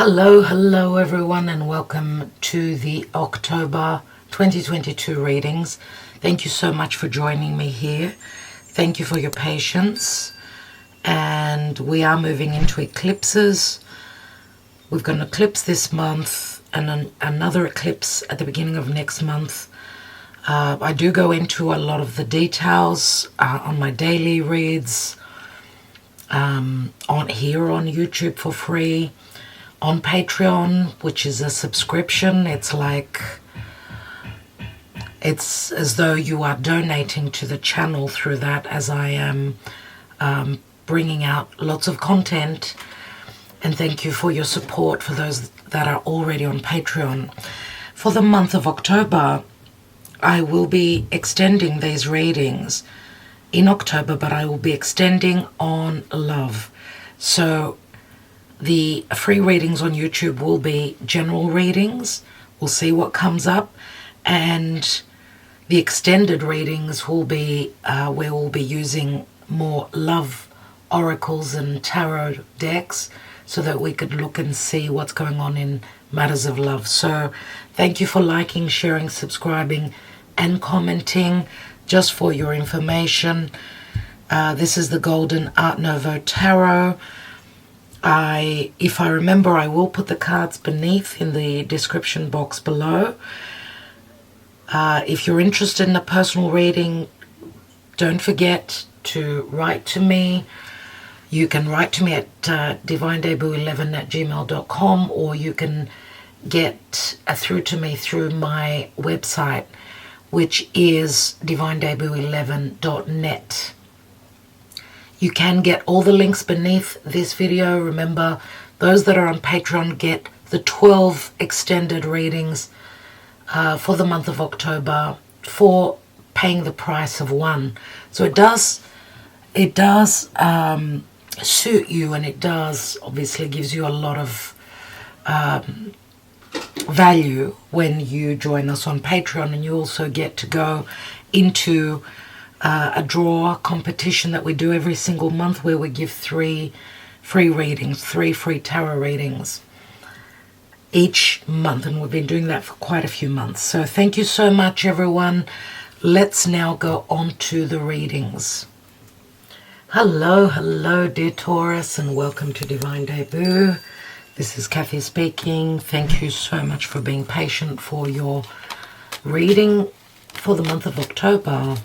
Hello everyone, and welcome to the October 2022 readings. Thank you so much for joining me here. Thank you for your patience. And we are moving into eclipses. We've got an eclipse this month and another eclipse at the beginning of next month. I do go into a lot of the details on my daily reads on YouTube for free. On Patreon, which is a subscription, it's as though you are donating to the channel through that, as I am bringing out lots of content. And thank you for your support for those that are already on Patreon. For the month of October, I will be extending these readings in October, but I will be extending on love. So the free readings on YouTube will be general readings. We'll see what comes up. And the extended readings will be where we'll be using more love oracles and tarot decks so that we could look and see what's going on in matters of love. So thank you for liking, sharing, subscribing, and commenting. Just for your information, this is the Golden Art Nouveau Tarot. If I remember, I will put the cards beneath in the description box below. If you're interested in a personal reading, don't forget to write to me. You can write to me at divinedebut11@gmail.com, or you can get through to me through my website, which is divinedebut11.net. You can get all the links beneath this video. Remember, those that are on Patreon get the 12 extended readings for the month of October for paying the price of one. So it does suit you, and it does obviously gives you a lot of value when you join us on Patreon, and you also get to go into a draw competition that we do every single month, where we give 3 free readings, 3 free tarot readings each month, and we've been doing that for quite a few months. So thank you so much, everyone. Let's now go on to the readings. Hello dear Taurus, and welcome to Divine Debut. This is Kathy speaking. Thank you so much for being patient for your reading for the month of October.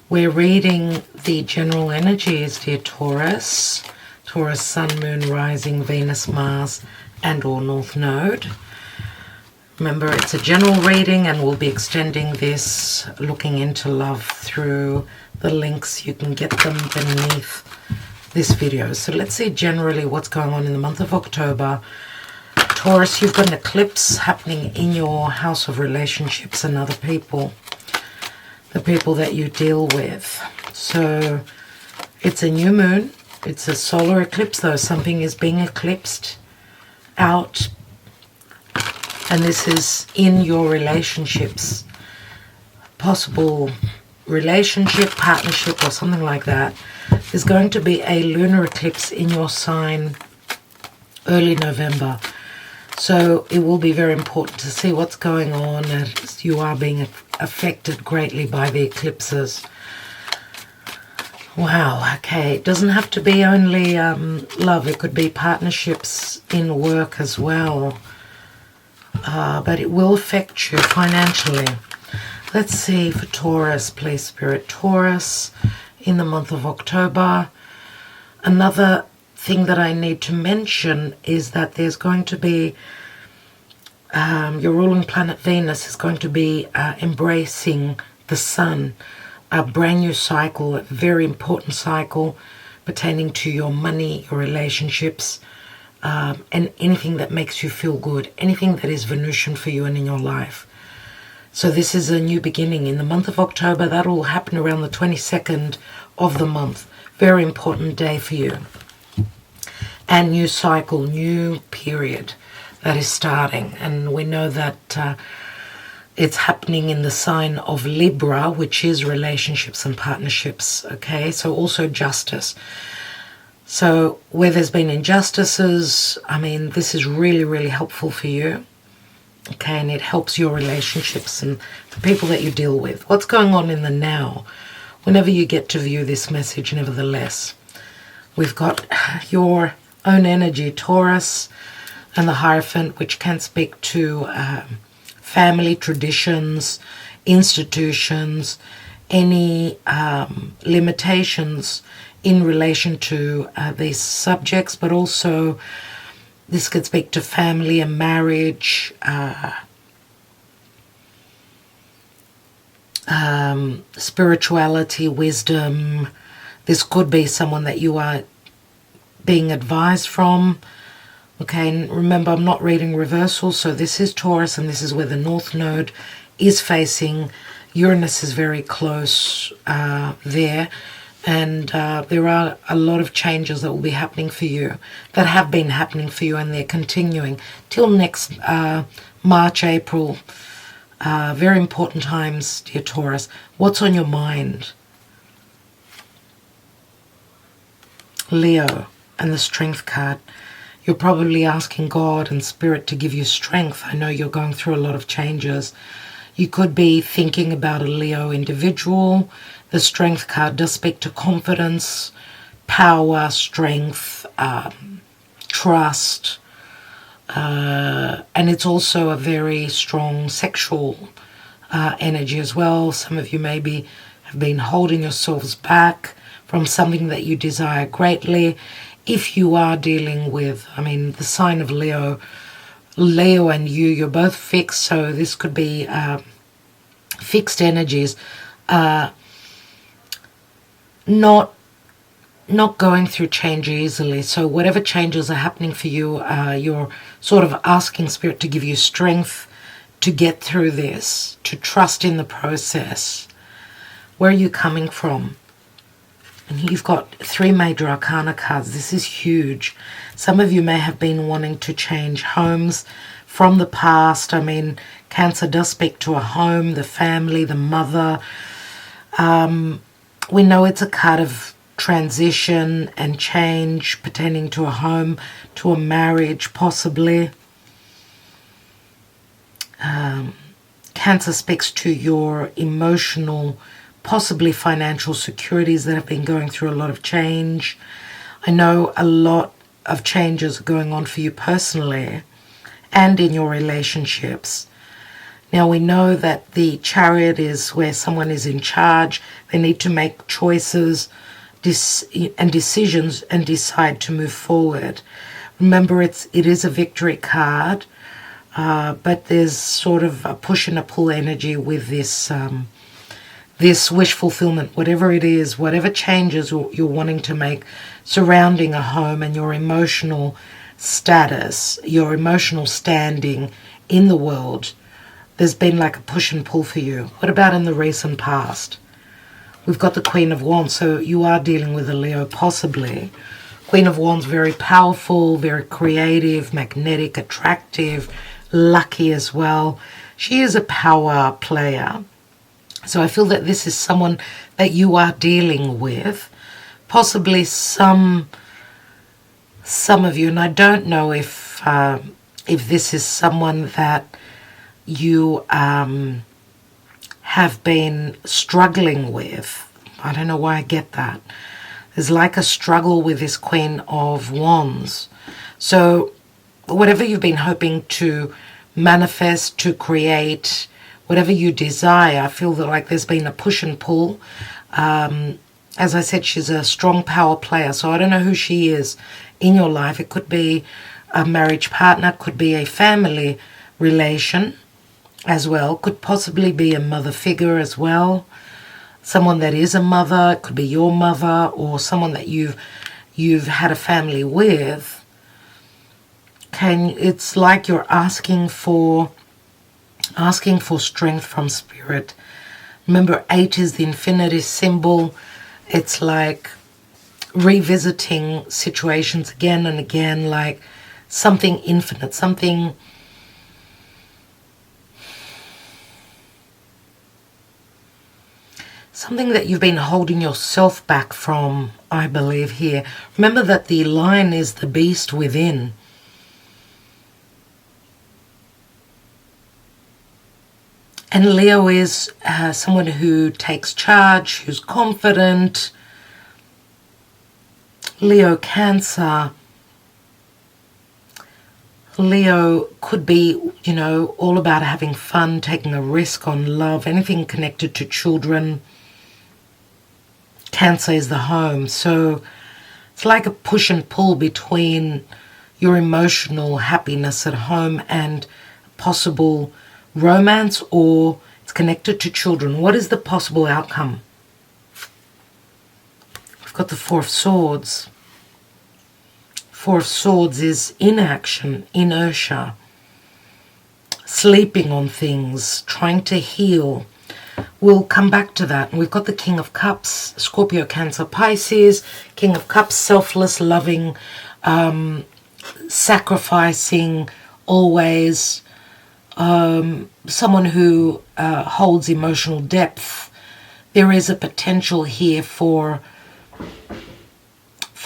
We're reading the general energies, dear Taurus. Taurus, Sun, Moon, Rising, Venus, Mars, and or North Node. Remember, it's a general reading, and we'll be extending this, looking into love, through the links. You can get them beneath this video. So let's see generally what's going on in the month of October. Taurus, you've got an eclipse happening in your house of relationships and other people. The people that you deal with. So it's a new moon. It's a solar eclipse, though. Something is being eclipsed out. And this is in your relationships. Possible relationship, partnership, or something like that. There's going to be a lunar eclipse in your sign early November. So it will be very important to see what's going on, as you are being affected greatly by the eclipses. Wow, okay. It doesn't have to be only love. It could be partnerships in work as well. But it will affect you financially. Let's see for Taurus, please, Spirit. Taurus, in the month of October. Another thing that I need to mention is that there's going to be your ruling planet Venus is going to be embracing the sun, a brand new cycle, a very important cycle pertaining to your money, your relationships, and anything that makes you feel good, anything that is Venusian for you and in your life. So this is a new beginning in the month of October. That will happen around the 22nd of the month. Very important day for you. And new cycle, new period that is starting. And we know that it's happening in the sign of Libra, which is relationships and partnerships. Okay, so also justice. So where there's been injustices, I mean, this is really, really helpful for you. Okay, and it helps your relationships and the people that you deal with. What's going on in the now? Whenever you get to view this message, nevertheless, we've got your own energy, Taurus, and the Hierophant, which can speak to family traditions, institutions, any limitations in relation to these subjects, but also this could speak to family and marriage, spirituality, wisdom. This could be someone that you are being advised from. Okay, and remember, I'm not reading reversal, so this is Taurus, and this is where the North Node is facing. Uranus is very close there. And there are a lot of changes that will be happening for you, that have been happening for you, and they're continuing till next March, April. Very important times, dear Taurus. What's on your mind? Leo and the Strength card. You're probably asking God and Spirit to give you strength. I know you're going through a lot of changes. You could be thinking about a Leo individual. The Strength card does speak to confidence, power, strength, trust, and it's also a very strong sexual energy as well. Some of you maybe have been holding yourselves back from something that you desire greatly. If you are dealing with, I mean, the sign of Leo and you're both fixed, so this could be fixed energies. Not going through change easily. So whatever changes are happening for you, you're sort of asking Spirit to give you strength to get through this, to trust in the process. Where are you coming from? And you've got 3 major arcana cards. This is huge. Some of you may have been wanting to change homes from the past. I mean, Cancer does speak to a home, the family, the mother. We know it's a card of transition and change pertaining to a home, to a marriage, possibly. Cancer speaks to your emotional, possibly financial securities that have been going through a lot of change. I know a lot of changes are going on for you personally and in your relationships. Now we know that the Chariot is where someone is in charge. They need to make choices and decisions and decide to move forward. Remember, it is a victory card, but there's sort of a push and a pull energy with this this wish fulfillment, whatever it is, whatever changes you're wanting to make surrounding a home and your emotional status, your emotional standing in the world. There's been like a push and pull for you. What about in the recent past? We've got the Queen of Wands, so you are dealing with a Leo, possibly. Queen of Wands, very powerful, very creative, magnetic, attractive, lucky as well. She is a power player. So I feel that this is someone that you are dealing with. Possibly some of you, and I don't know if this is someone that you have been struggling with. I don't know why I get that. There's like a struggle with this Queen of Wands. So whatever you've been hoping to manifest, to create, whatever you desire, I feel that like there's been a push and pull. As I said, she's a strong power player, so I don't know who she is in your life. It could be a marriage partner, could be a family relation as well, could possibly be a mother figure as well, someone that is a mother. It could be your mother or someone that you've had a family with. It's like you're asking for strength from Spirit. Remember, 8 is the infinity symbol. It's like revisiting situations again and again, like something infinite, something something that you've been holding yourself back from, I believe here. Remember that the lion is the beast within. And Leo is someone who takes charge, who's confident. Leo, Cancer. Leo could be, you know, all about having fun, taking a risk on love, anything connected to children. Cancer is the home, so it's like a push and pull between your emotional happiness at home and possible romance, or it's connected to children. What is the possible outcome? We've got the Four of Swords. Four of Swords is inaction, inertia, sleeping on things, trying to heal. We'll come back to that. And we've got the King of Cups, Scorpio, Cancer, Pisces. King of Cups, selfless, loving, sacrificing, always. Someone who holds emotional depth. There is a potential here for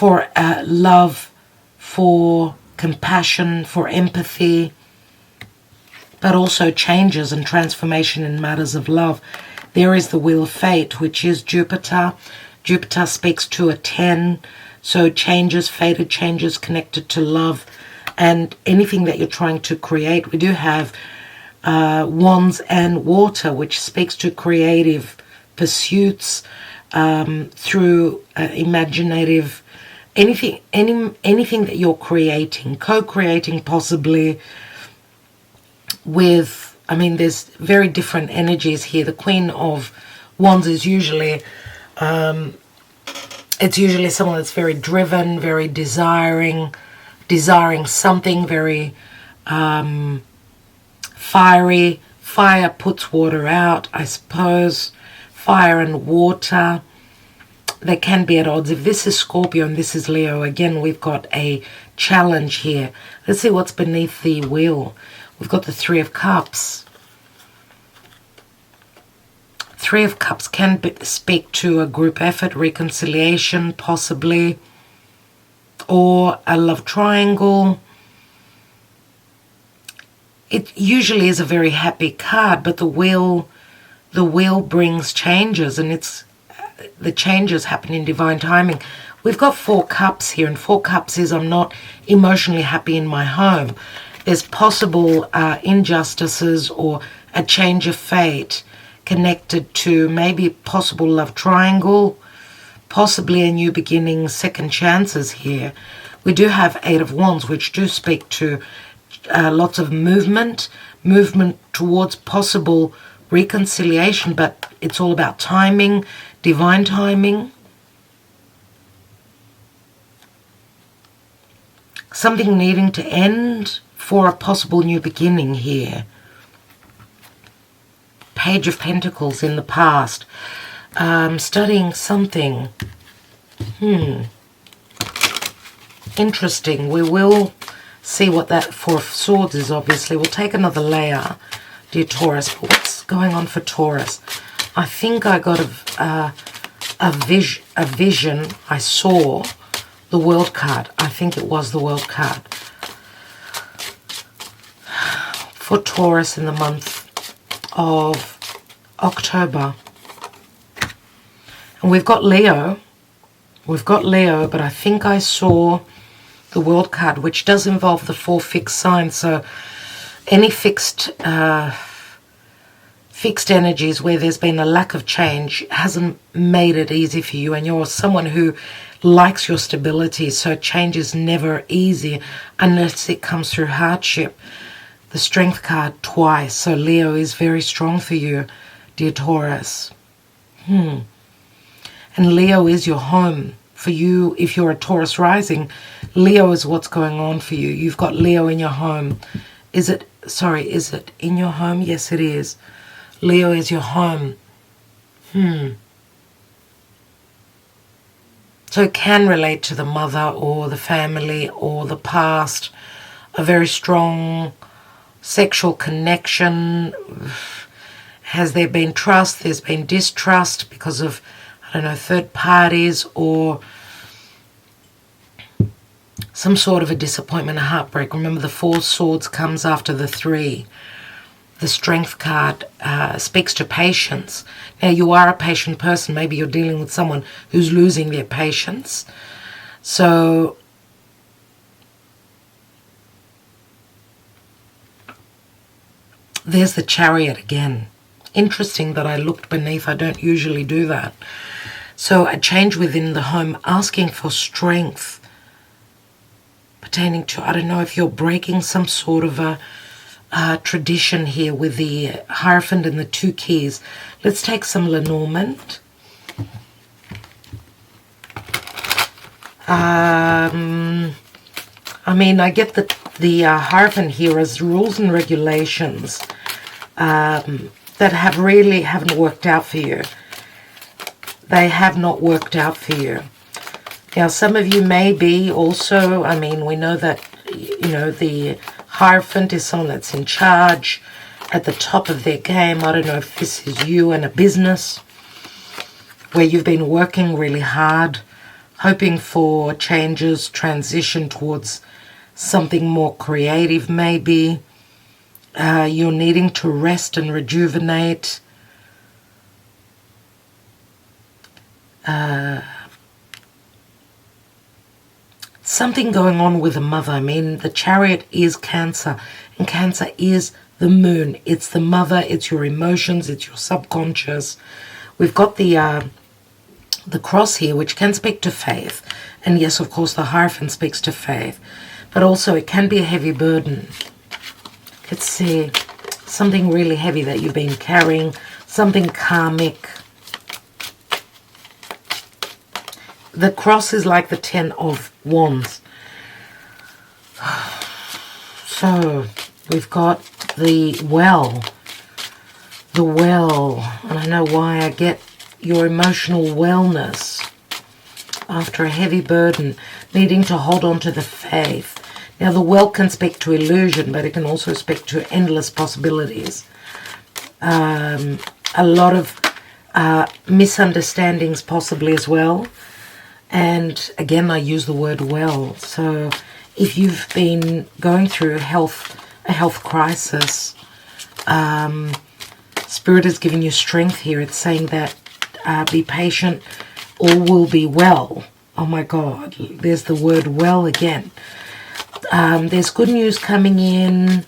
love, for compassion, for empathy, but also changes and transformation in matters of love. There is the Wheel of Fate, which is Jupiter. Jupiter speaks to a 10, so changes, fated changes connected to love and anything that you're trying to create. We do have Wands and Water, which speaks to creative pursuits through imaginative, anything that you're creating, co-creating possibly with, I mean, there's very different energies here. The Queen of Wands is usually, it's usually someone that's very driven, very desiring something, very fiery. Fire puts water out, I suppose. Fire and water, they can be at odds. If this is Scorpio and this is Leo, again, we've got a challenge here. Let's see what's beneath the wheel. We've got the Three of Cups. Three of Cups can speak to a group effort, reconciliation, possibly, or a love triangle. It usually is a very happy card, but the wheel brings changes, and the changes happen in divine timing. We've got Four Cups here, and Four Cups is I'm not emotionally happy in my home. There's possible injustices or a change of fate connected to maybe possible love triangle, possibly a new beginning, second chances here. We do have Eight of Wands, which do speak to lots of movement towards possible reconciliation, but it's all about timing, divine timing. Something needing to end for a possible new beginning here. Page of Pentacles in the past. Studying something. Interesting. We will see what that Four of Swords is, obviously. We'll take another layer, dear Taurus. But what's going on for Taurus? I think I got a vision. I saw the World card. I think it was the World card. For Taurus in the month of October. And we've got Leo. But I think I saw the World card, which does involve the 4 fixed signs. So any fixed energies where there's been a lack of change hasn't made it easy for you, and you're someone who likes your stability, so change is never easy unless it comes through hardship. The Strength card twice, so Leo is very strong for you, dear Taurus. And Leo is your home. For you, if you're a Taurus rising, Leo is what's going on for you. You've got Leo in your home. Is it in your home? Yes, it is. Leo is your home. So it can relate to the mother or the family or the past. A very strong sexual connection. Has there been trust? There's been distrust because of, I don't know, third parties, or some sort of a disappointment, a heartbreak. Remember, the Four Swords comes after the Three. The Strength card speaks to patience. Now, you are a patient person. Maybe you're dealing with someone who's losing their patience. So there's the Chariot again. Interesting that I looked beneath. I don't usually do that. So a change within the home, asking for strength, pertaining to, I don't know if you're breaking some sort of a tradition here with the Hierophant and the two keys. Let's take some Lenormand. I mean, I get the Hierophant here as rules and regulations that haven't worked out for you. They have not worked out for you. Now, some of you may be also, I mean, we know that, you know, the Hierophant is someone that's in charge, at the top of their game. I don't know if this is you in a business where you've been working really hard, hoping for changes, transition towards something more creative maybe. You're needing to rest and rejuvenate. Something going on with a mother. I mean, the Chariot is Cancer, and Cancer is the moon. It's the mother, it's your emotions, it's your subconscious. We've got the cross here, which can speak to faith. And yes, of course, the Hierophant speaks to faith. But also, it can be a heavy burden. Let's see, something really heavy that you've been carrying, something karmic. The cross is like the 10 of Wands. So, we've got the well. The well. And I know why I get your emotional wellness after a heavy burden, needing to hold on to the faith. Now, the well can speak to illusion, but it can also speak to endless possibilities. A lot of misunderstandings possibly as well. And again, I use the word well. So if you've been going through a health crisis, Spirit is giving you strength here. It's saying that be patient, all will be well. Oh my God, there's the word well again. There's good news coming in.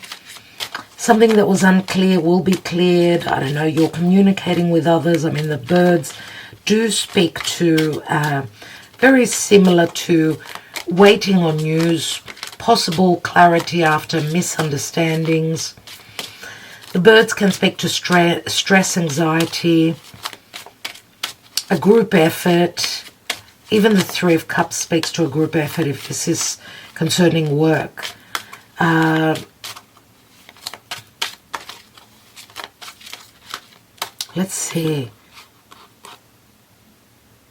Something that was unclear will be cleared. I don't know, you're communicating with others. I mean, the birds do speak to... very similar to waiting on news, possible clarity after misunderstandings. The birds can speak to stress, anxiety, a group effort. Even the Three of Cups speaks to a group effort if this is concerning work. Let's see.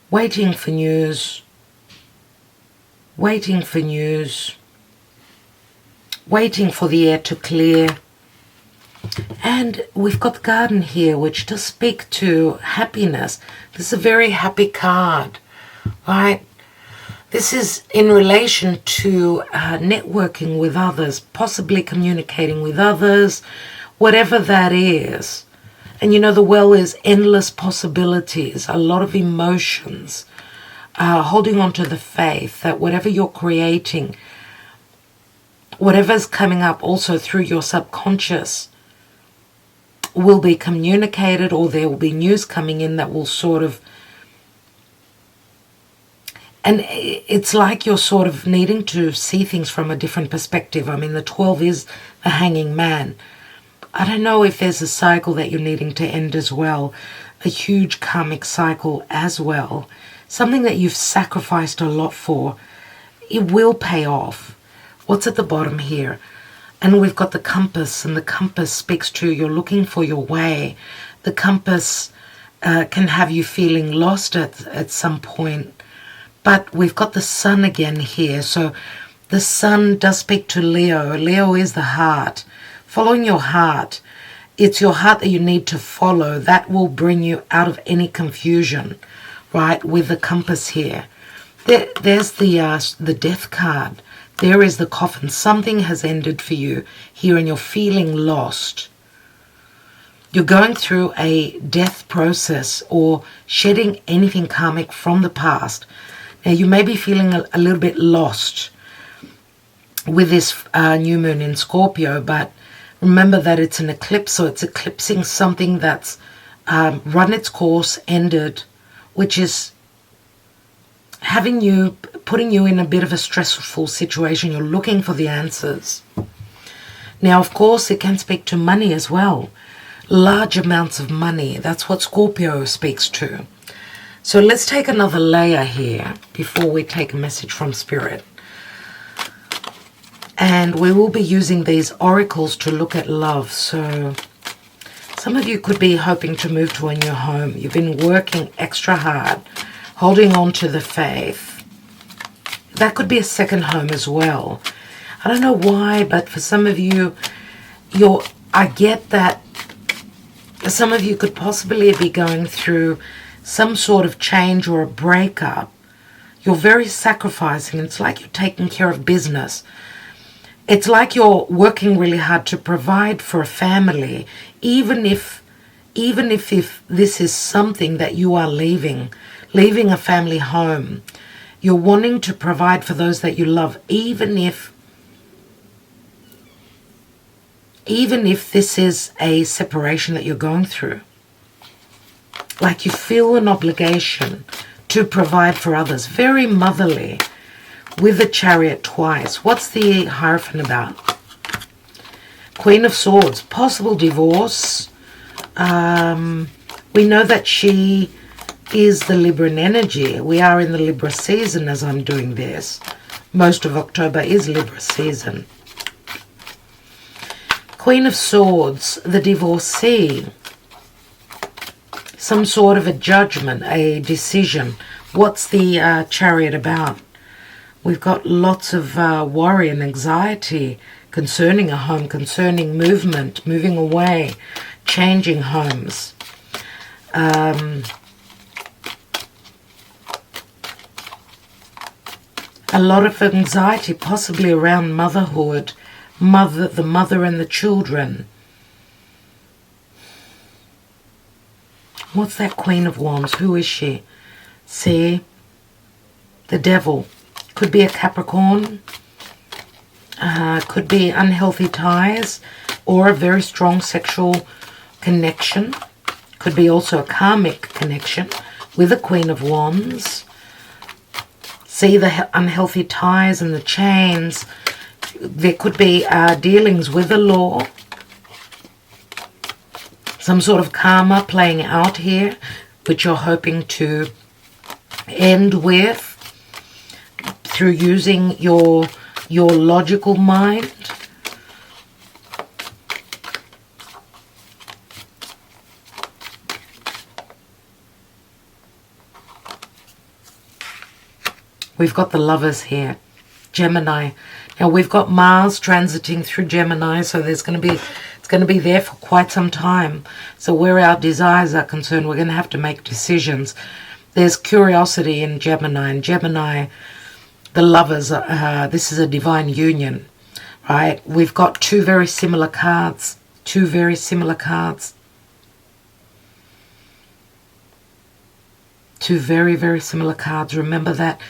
Waiting for news, waiting for news, waiting for the air to clear. And we've got the Garden here, which does speak to happiness. This is a very happy card, right? This is in relation to networking with others, possibly communicating with others, whatever that is. And you know, the well is endless possibilities, a lot of emotions, holding on to the faith that whatever you're creating, whatever's coming up also through your subconscious will be communicated, or there will be news coming in that will sort of... And it's like you're sort of needing to see things from a different perspective. I mean, the 12 is the Hanging Man. I don't know if there's a cycle that you're needing to end as well, a huge karmic cycle as well, something that you've sacrificed a lot for. It will pay off. What's at the bottom here? And we've got the compass, and the compass speaks to you're looking for your way. The compass can have you feeling lost at some point. But we've got the sun again here. So the sun does speak to Leo. Leo is the heart. Following your heart. it's your heart that you need to follow. That will bring you out of any confusion, right? With the compass here. There's the death card. There is the coffin. Something has ended for you here and you're feeling lost. You're going through a death process or shedding anything karmic from the past. Now, you may be feeling a little bit lost with this new moon in Scorpio, but remember that it's an eclipse, so it's eclipsing something that's run its course, ended, which is putting you in a bit of a stressful situation. You're looking for the answers. Now, of course, it can speak to money as well. Large amounts of money. That's what Scorpio speaks to. So let's take another layer here before we take a message from Spirit. And we will be using these oracles to look at love. So some of you could be hoping to move to a new home. You've been working extra hard, holding on to the faith. That could be a second home as well. I don't know why, but for some of you, I get that some of you could possibly be going through some sort of change or a breakup. You're very sacrificing. It's like you're taking care of business. It's like you're working really hard to provide for a family, even if this is something that you are leaving a family home. You're wanting to provide for those that you love, even if this is a separation that you're going through. Like you feel an obligation to provide for others. Very motherly. With the Chariot twice. What's the Hierophant about? Queen of Swords. Possible divorce. We know that she is the Libran energy. We are in the Libra season as I'm doing this. Most of October is Libra season. Queen of Swords, the divorcee. Some sort of a judgment, a decision. What's the Chariot about? We've got lots of worry and anxiety concerning a home, concerning movement, moving away, changing homes. A lot of anxiety, possibly around motherhood, the mother and the children. What's that Queen of Wands? Who is she? See? The Devil. Could be a Capricorn. Could be unhealthy ties or a very strong sexual connection. Could be also a karmic connection with a Queen of Wands. See the unhealthy ties and the chains. There could be dealings with the law. Some sort of karma playing out here, which you're hoping to end with through using your logical mind. We've got the Lovers here, Gemini. Now we've got Mars transiting through Gemini, so it's going to be there for quite some time. So where our desires are concerned, we're going to have to make decisions. There's curiosity in Gemini, and Gemini, the Lovers, this is a divine union, right? We've got two very similar cards. Two very similar cards. Two very, very similar cards. Remember that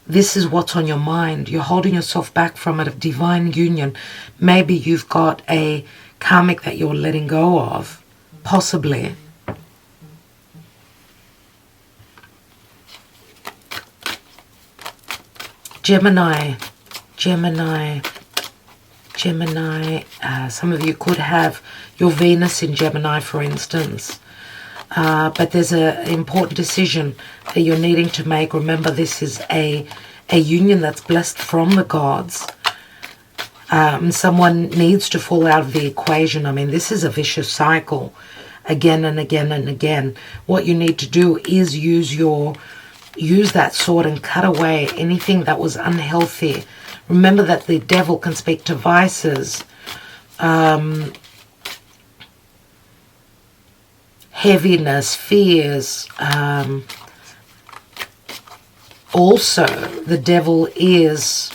this is what's on your mind. You're holding yourself back from a divine union. Maybe you've got a karmic that you're letting go of. Possibly. Gemini. Some of you could have your Venus in Gemini, for instance. But there's an important decision that you're needing to make. Remember, this is a union that's blessed from the gods. Someone needs to fall out of the equation. I mean, this is a vicious cycle again and again and again. What you need to do is use that sword and cut away anything that was unhealthy. Remember that the devil can speak to vices. heaviness, fears. Also, the devil is,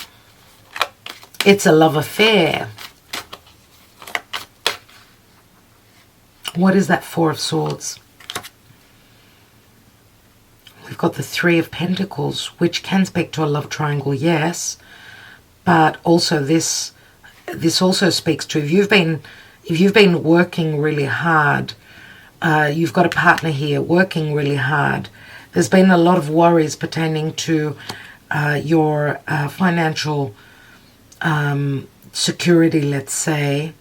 it's a love affair. What is that Four of Swords? We've got the Three of Pentacles, which can speak to a love triangle, yes. But also this also speaks to if you've been working really hard, you've got a partner here working really hard. There's been a lot of worries pertaining to your financial security, let's say.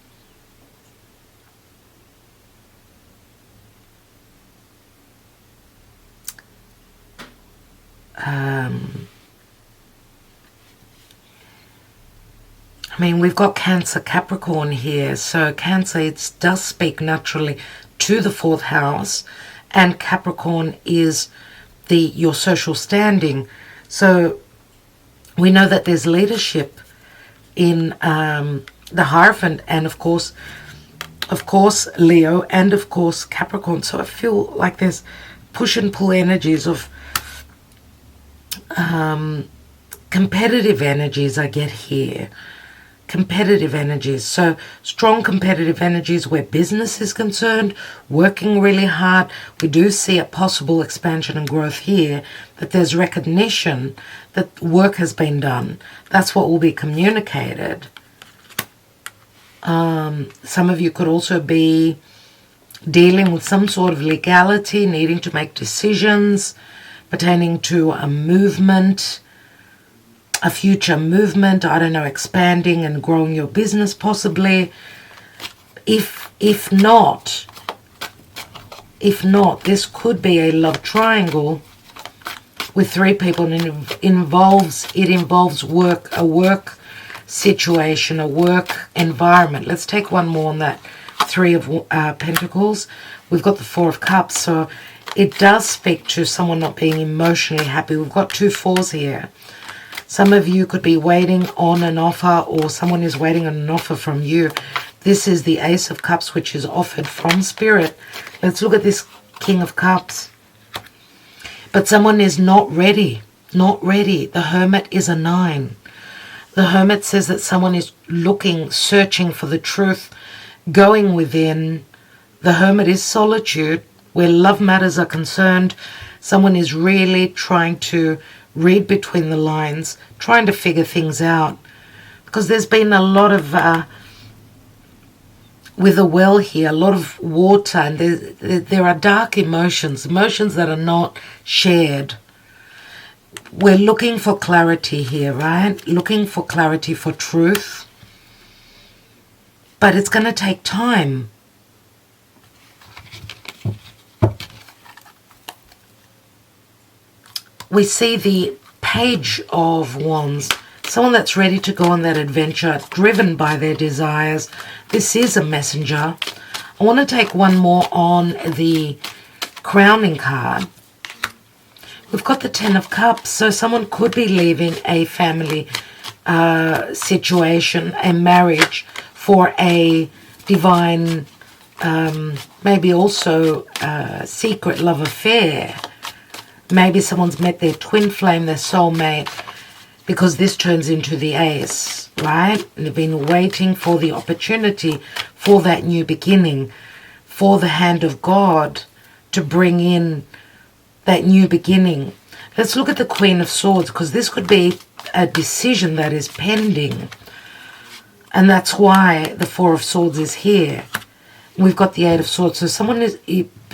I mean, we've got Cancer, Capricorn here. So Cancer, it does speak naturally to the 4th house. And Capricorn is your social standing. So we know that there's leadership in the Hierophant. And of course, Leo. And of course, Capricorn. So I feel like there's push and pull energies of competitive energies I get here. Competitive energies. So strong competitive energies where business is concerned, working really hard. We do see a possible expansion and growth here, that there's recognition that work has been done. That's what will be communicated. Some of you could also be dealing with some sort of legality, needing to make decisions pertaining to a movement, a future movement, I don't know, expanding and growing your business possibly. If not, this could be a love triangle with 3 people, and it involves work, a work situation, a work environment. Let's take one more on that 3 of Pentacles. We've got the 4 of Cups, so it does speak to someone not being emotionally happy. We've got 2 4s here. Some of you could be waiting on an offer, or someone is waiting on an offer from you. This is the Ace of Cups, which is offered from Spirit. Let's look at this King of Cups. But someone is not ready. Not ready. The Hermit is a 9. The Hermit says that someone is looking, searching for the truth, going within. The Hermit is solitude, where love matters are concerned. Someone is really trying to read between the lines, trying to figure things out. Because there's been a lot of, with a well here, a lot of water, and there are dark emotions that are not shared. We're looking for clarity here, right? Looking for clarity, for truth. But it's going to take time. We see the Page of Wands, someone that's ready to go on that adventure, driven by their desires. This is a messenger. I want to take one more on the crowning card. We've got the 10 of Cups, so someone could be leaving a family situation, a marriage, for a divine, maybe also secret love affair. Maybe someone's met their twin flame, their soulmate, because this turns into the Ace, right? And they've been waiting for the opportunity for that new beginning, for the hand of God to bring in that new beginning. Let's look at the Queen of Swords, because this could be a decision that is pending. And that's why the 4 of Swords is here. We've got the 8 of Swords. So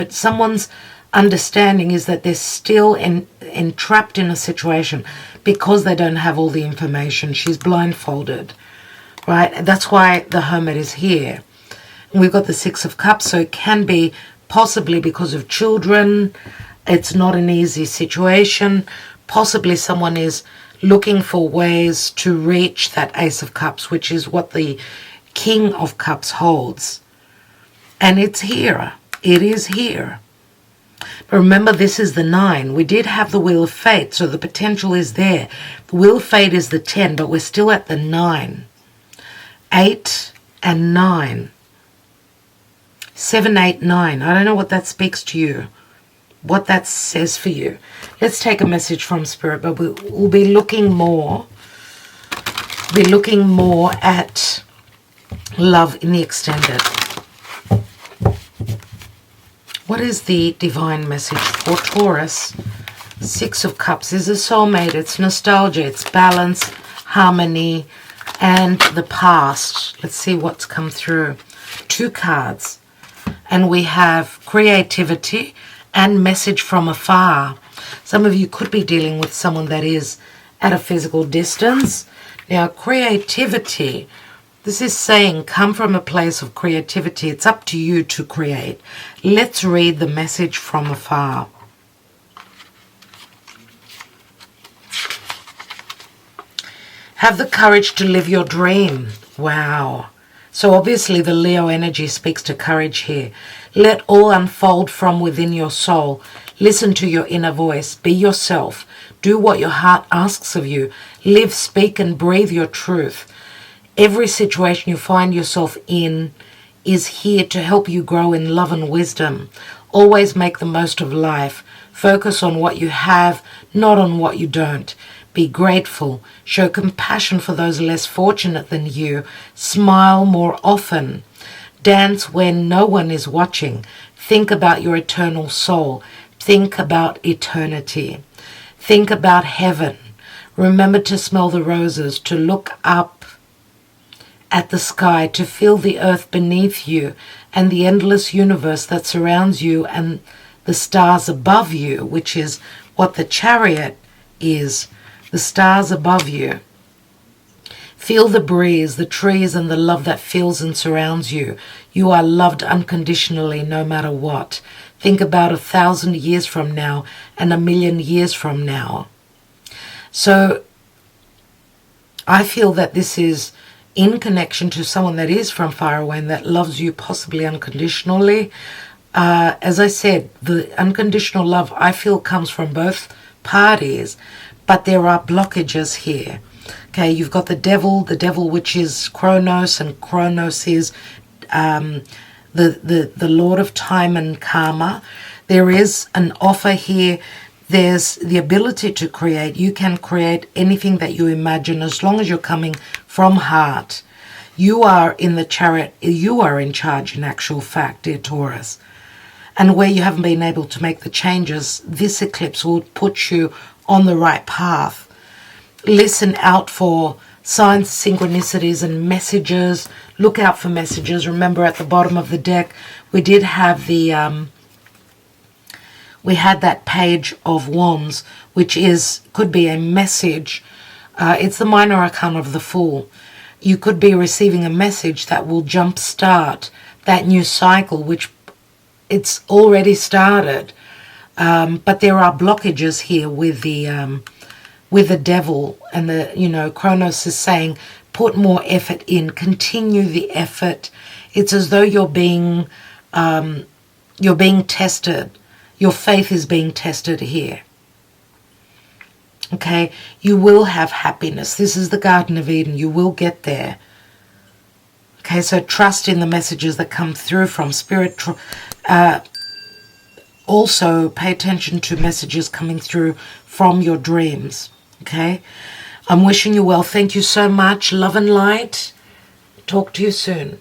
someone's understanding is that they're still entrapped in a situation because they don't have all the information. She's blindfolded, right? That's why the Hermit is here. And we've got the 6 of Cups, so it can be possibly because of children. It's not an easy situation. Possibly someone is looking for ways to reach that Ace of Cups, which is what the King of Cups holds. And it's here. It is here. But remember, this is the 9. We did have the Wheel of Fate, so the potential is there. The Wheel of Fate is the 10, but we're still at the 9. 8 and 9. 7, 8, 9. I don't know what that speaks to you, what that says for you. Let's take a message from Spirit, but we'll be looking more at love in the extended. What is the divine message for Taurus? 6 of Cups is a soulmate. It's nostalgia, it's balance, harmony, and the past. Let's see what's come through. 2 cards. And we have creativity and message from afar. Some of you could be dealing with someone that is at a physical distance. Now, creativity, this is saying come from a place of creativity. It's up to you to create. Let's read the message from afar. Have the courage to live your dream. Wow. So obviously the Leo energy speaks to courage here. Let all unfold from within your soul. Listen to your inner voice. Be yourself. Do what your heart asks of you. Live, speak, and breathe your truth. Every situation you find yourself in is here to help you grow in love and wisdom. Always make the most of life. Focus on what you have, not on what you don't. Be grateful. Show compassion for those less fortunate than you. Smile more often. Dance when no one is watching. Think about your eternal soul. Think about eternity. Think about heaven. Remember to smell the roses, to look up at the sky, to feel the earth beneath you and the endless universe that surrounds you and the stars above you, which is what the Chariot is. The stars above you. Feel the breeze, the trees, and the love that fills and surrounds you. You are loved unconditionally no matter what. Think about 1,000 years from now and 1,000,000 years from now. So I feel that this is in connection to someone that is from far away and that loves you possibly unconditionally. As I said, the unconditional love I feel comes from both parties. But there are blockages here. Okay, you've got the devil which is Kronos, and Kronos is the Lord of time and karma. There is an offer here. There's the ability to create. You can create anything that you imagine as long as you're coming from heart. You are in the Chariot. You are in charge in actual fact, dear Taurus. And where you haven't been able to make the changes, this eclipse will put you on the right path. Listen out for signs, synchronicities, and messages. Look out for messages. Remember, at the bottom of the deck, we did have we had that Page of Wands, which could be a message. It's the minor arcana of the Fool. You could be receiving a message that will jumpstart that new cycle, which it's already started. But there are blockages here with the devil, and Kronos is saying, put more effort in, continue the effort. It's as though you're being tested. Your faith is being tested here. Okay, you will have happiness. This is the Garden of Eden. You will get there. Okay, so trust in the messages that come through from Spirit. Also, pay attention to messages coming through from your dreams. Okay, I'm wishing you well. Thank you so much. Love and light. Talk to you soon.